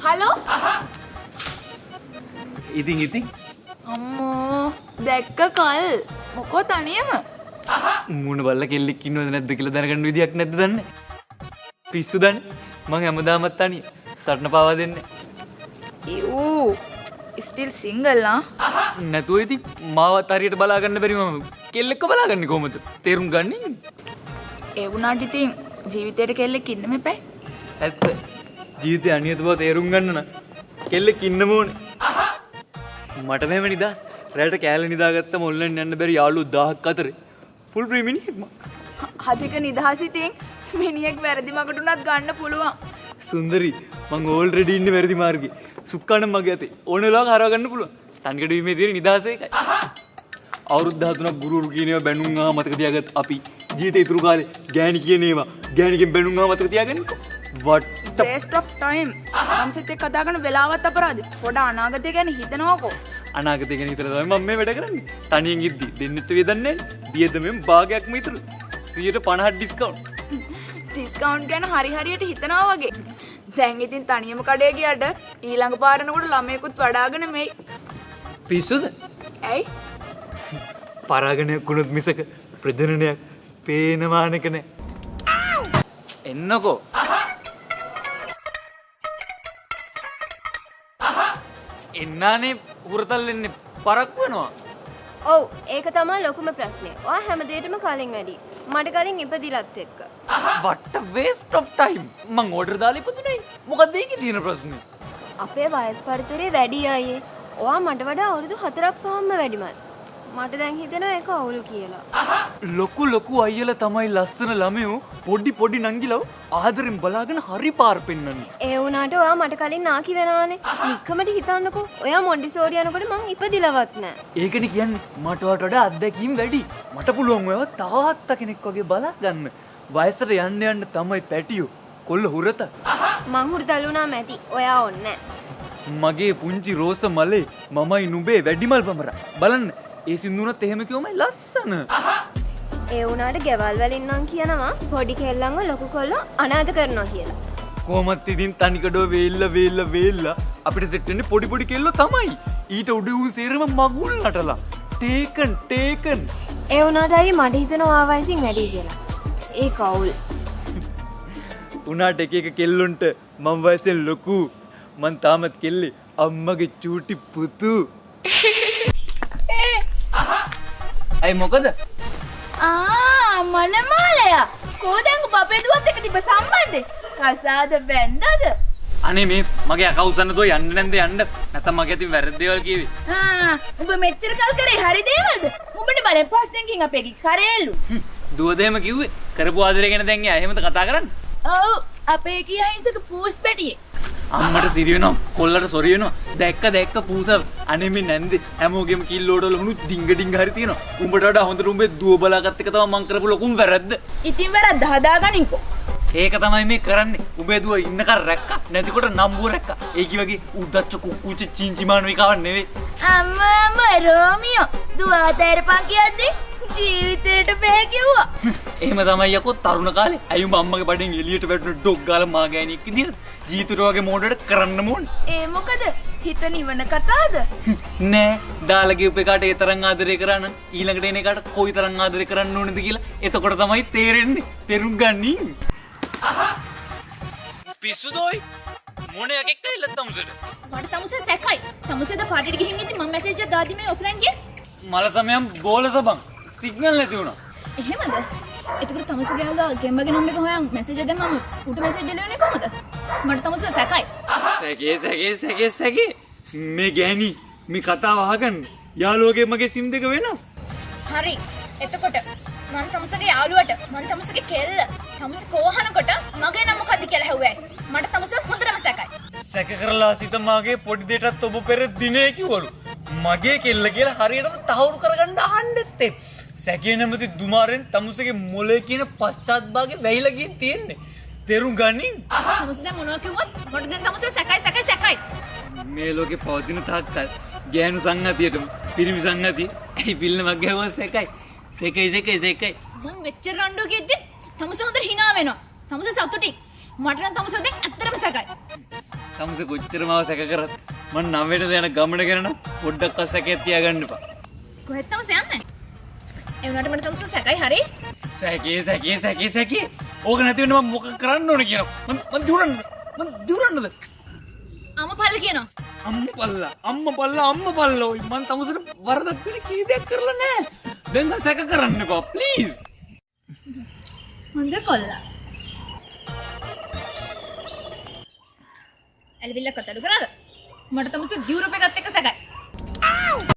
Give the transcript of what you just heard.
Hello ඉතින් අම්මෝ දැක්ක කල් මොකෝ තනියම මුණ බල්ල කෙල්ලෙක් ඉන්නවද නැද්ද කියලා දැනගන්න විදියක් නැද්ද දන්නේ පිස්සු දන්නේ මං හැමදාමත් තනිය සටන පාවා දෙන්නේ යූ ස්ටිල් සිංගල් නා නැතුව ඉතින් මාවත් හරියට බලා ගන්න බැරි මම කෙල්ලෙක්ව බලාගන්නේ කොහමද තේරුම් ගන්නේ ඒ වුණාට ඉතින් ජීවිතේට කෙල්ලෙක් ඉන්න මෙපැයි ඇත්ත ජීවිතේ අනියත බව තේරුම් ගන්න නම් කෙල්ලෙක් ඉන්නම ඕනේ මට මෙහෙම නිදාස් රැට කෑල්ල නිදාගත්තම ඔන්ලයින් යන්න බැරි යාළුවෝ 1000ක් අතරේ ෆුල් ප්‍රී මිනිහෙක් මං හදික නිදහස ඉතින් මිනිහෙක් වැරදි මගට උනත් ගන්න පුළුවන් සුන්දරි මං ඕල්රෙඩි ඉන්නේ වැරදි මාර්ගේ සුක්කානම් මගේ අතේ ඕන වෙලාවක හරව ගන්න පුළුවන් තනිකඩ වීමේ තියෙන නිදහස ඒකයි අවුරුදු 13ක් ගුරුරු කියන ඒවා බැනුම් ආ මතක තියාගත් අපි ජීවිතේ ඉතුරු කාලේ ගෑණි කියන ඒවා ගෑණිගෙන් බැනුම් ආ මතක තියාගන්නකෝ what waste of time මමසිට කතා කරන වෙලාවත් අපරාධ පොඩ අනාගතය ගැන හිතනවාකෝ අනාගතය ගැන හිතලා තමයි මම මේ වැඩ කරන්නේ තනියෙන් ඉද්දි දෙන්නෙත් වේදන්නේ නැහැ වියදමෙන් භාගයක්ම ඉතුරු 150 ඩිස්කවුන්ට් ගැන හරියට හිතනවා වගේ දැන් ඉතින් තනියම කඩේ ගියට ඊළඟ පාරනකොට ළමයෙකුත් වඩාගෙන මෙයි පිස්සුද ඇයි පරාගණයක් වුණොත් මිසක ප්‍රජනනයක් පේනවානක නෑ එන්නකෝ එන්නානේ හුරතල් වෙන්නේ පරක් වෙනවා ඔව් ඒක තමයි ලොකුම ප්‍රශ්නේ. ඔයා හැමදේටම කලින් වැඩි. මට කලින් ඉපදිලත් එක්ක. what a waste of time. මං ඕඩර් දාලා ඉපදුනේ. මොකක්ද ඒකේ තියෙන ප්‍රශ්නේ? අපේ වයස් පරතරේ වැඩි අයියේ. ඔයා මට වඩා අවුරුදු 4ක් 5ක්ම වැඩිමත්. මට දැන් හිතෙනවා ඒක අවුල් කියලා. ලොකු අයියලා තමයි ලස්සන ළමයෝ පොඩි නංගිලව ආදරෙන් බලාගෙන හරි පාර පෙන්නන්නේ. ඒ වුණාට ඔයා මට කලින් නාකි වෙනානේ. නික්කමට හිතන්නකෝ. ඔයා මොන්ටිසෝරි යනකොට මං ඉපදිලවත් නෑ. ඒකනේ කියන්නේ මට වඩා අත්දැකීම් වැඩි. මට පුළුවන් ඔයව තාත්තා කෙනෙක් වගේ බලා ගන්න. වයසට යන්න තමයි පැටියෝ. කොල්ල හුරත. මං හුරතල් වුණා මැති. ඔයා ඕන්නේ මගේ පුංචි රෝස මලේ මමයි නුඹේ වැඩිමල් බමරා. බලන්න. ඒ සින්දුනත් එහෙම කිව්වමයි ලස්සන. ඒ වුණාට ගෙවල් වලින් නම් කියනවා පොඩි කෙල්ලන්ව ලොකු කොල්ලෝ අනාථ කරනවා කියලා. කොහොමත් ඉතින් තනිකඩෝ වේල්ල අපිට සෙට් වෙන්නේ පොඩි කෙල්ලෝ තමයි. ඊට උඩ උන් සේරම මගුල් නටලා. ටේකන්. ඒ වුණාට අයියේ මට හිතෙනවා ආ වයසින් වැඩි කියලා. ඒ කවුල්. උනාට එක කෙල්ලොන්ට මම වයසෙන් ලොකු. මං තාමත් කෙල්ලේ අම්මගේ චූටි පුතු. ඇයි මොකද? මනමාලයා කෝදංග පපේ දුවත් එක තිබ්බ සම්බන්ධේ කසාද බැන්දද අනේ මේ මගේ අකවුසන්න තෝ යන්න නැන්ද යන්න නැත්නම් මගේ අතින් වැරදි දේවල් කිව්වේ උඹ මෙච්චර කල් කරේ හරි දේවල්ද උඹට බලෙන් පස්සෙන්කින් අපේ කරේලු දුව දෙම කිව්වේ කරපු ආදරේ ගැන දැන් එයා එහෙමද කතා කරන්නේ ඔව් අපේ කී අහිංසක පූස් පැටියේ අම්මට සිරි වෙනවා කොල්ලට සොරි වෙනවා දැක්ක පූස අනේ මේ නැන්දේ හැමෝගෙම කිල්ලෝඩ ලුණු ඩිංග හරි තියෙනවා උඹට වඩා හොඳට උඹේ දුව බලාගත්ත එක තමයි මං කරපු ලොකුම වැරද්ද ඉතින් වැරද්ද හදාගනින්කෝ ඒක තමයි මේ කරන්නේ උඹේ දුව ඉන්නකල් රැක්කා නැතිකොට නම්බුව රැක්කා ඒකි වගේ උද්දච්ච කුක්කුච්ච චින්චිමාන විකාවක් නෙවෙයි අම්මා රෝමියෝ දුව අතෑරපන් කියන්නේ ජීවිතේට බෑ කිව්වා එහෙම තමයි යකෝ තරුණ කාලේ අයියුඹ අම්මගේ බඩෙන් එළියට වැටුණු ඩොග් ගාලා මා ගෑණියෙක් විදියට ජීවිතේට වගේ මොඩට කරන්න ඕනේ ඒ මොකද හිත නිවන කතාවද නෑ දාලා ගිහුව එකට ඒ තරම් ආදරය කරා නම් ඊළඟට එන එකට කොයි තරම් ආදරය කරන්න ඕනේද කියලා එතකොට තමයි තේරෙන්නේ තේරුම් ගන්නි පිස්සුදෝයි මොන එකෙක් ඇවිල්ලා තමුසෙට මට තමුසේ සැකයි තමුසේද පාටිට ගිහින් ඉතින් මම මැසේජ් එක දාදි මේ ඔෆ්ලයින් ගියේ මල සමයම් බෝලස බං සිග්නල් නැති වුණා එහෙමද එතකොට තමුසේ ගහලා ගෙම්බගේ නම් එක හොයන් මැසේජ් එක දැම්මම උට මැසේජ් දෙන්නේ කොහමද මට තමුසේ සැකයි සැකේ මේ ගෑණි මේ කතාව අහගන්න යාළුවගේ මගේ සිම් දෙක වෙනස් හරි එතකොට මං තමුසේගේ යාළුවට මං තමුසේගේ කෙල්ල තමුසේ කෝහනකොට මගේ නම මොකද්ද කියලා ඇහුවේ මට තමුසේ හොඳටම සැකයි සැක කරලා සිත මාගේ පොඩි දෙයටත් ඔබ පෙර දිනේ කිව්වලු මගේ කෙල්ල කියලා හරියටම තහවුරු කරගන්න අහන්නත් සැකේ නැමැති දුමාරෙන් තමුසේගේ මොලේ කියන පශ්චාත් භාගේ වැහිලා ගින් තියෙන්නේ තේරුම් ගනින් තමුසේ දැන් මොනවා කිව්වත් මට දැන් තමුසේ සැකයි මේ ලෝකේ පවතින තාක්කල් ගෑනු සංගතියටම පිරිමි සංගතිය ඇයි පිල්ලමක් ගැහුවා සැකයි මම මෙච්චර රණ්ඩු කිව්දි තමුසේ හොඳට hina වෙනවා තමුසේ සතුටි මට නම් තමුසේ දැන් ඇත්තටම සැකයි තමස කොච්චර මාව සැක කරත් මං 9ට යන ගමන ගැන නම් පොඩ්ඩක් සැකයක් තියාගන්න එපා. කොහෙද තමස යන්නේ? ඒ වුණාට මට තමස සැකයි හරි. සැකේ. ඕක නැති වෙන්න මම මොකක් කරන්න ඕන කියනවා. මං දුරන්නද? අම්මපල්ල කියනවා. අම්මපල්ලා ඔයි මං තමසට වරදක් වෙන කී දෙයක් කරලා නැහැ. දැන් සැක කරන්න එපා ප්ලීස්. හොඳ කොල්ලා. ඇලවිල්ල කතඩු කරාද? මට තමස දියුරුපේ ගත්ත එක සැකයි.